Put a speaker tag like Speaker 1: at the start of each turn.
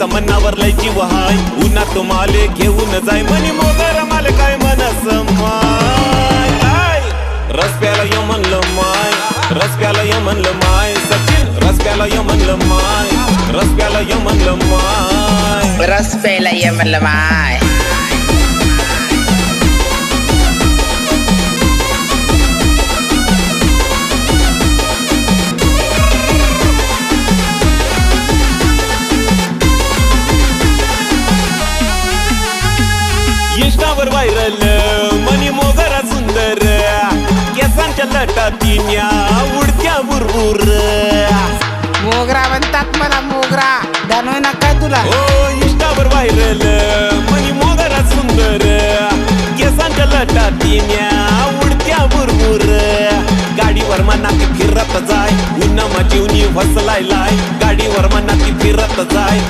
Speaker 1: तिचा मनावर लय जीव हाय उन्हात माले घेऊन जाय मनी मोगर माल काय मनस माय रस प्याला य म्हणलं माय रस प्याला य म्हणलं माय सचिन रस प्याला य म्हणलं माय रस प्याला य म्हणलं माय
Speaker 2: रस प्यायला ये म्हणलं माय
Speaker 1: इंस्टावर व्हायरल मनी मोगरा सुंदर केसांच्या लटातीन्या उडत्या बुरबुर
Speaker 2: मोगरा म्हणतात मला मोगरा जाणवय ना काय तुला
Speaker 1: ओ इंस्टावर व्हायरल मनी मोगरा सुंदर केसांच्या लटातीन्या उडत्या बुरबुर गाडीवर मनात फिरत जाय उन्हा जीवनी फसलाय गाडीवर मनात फिरत जाय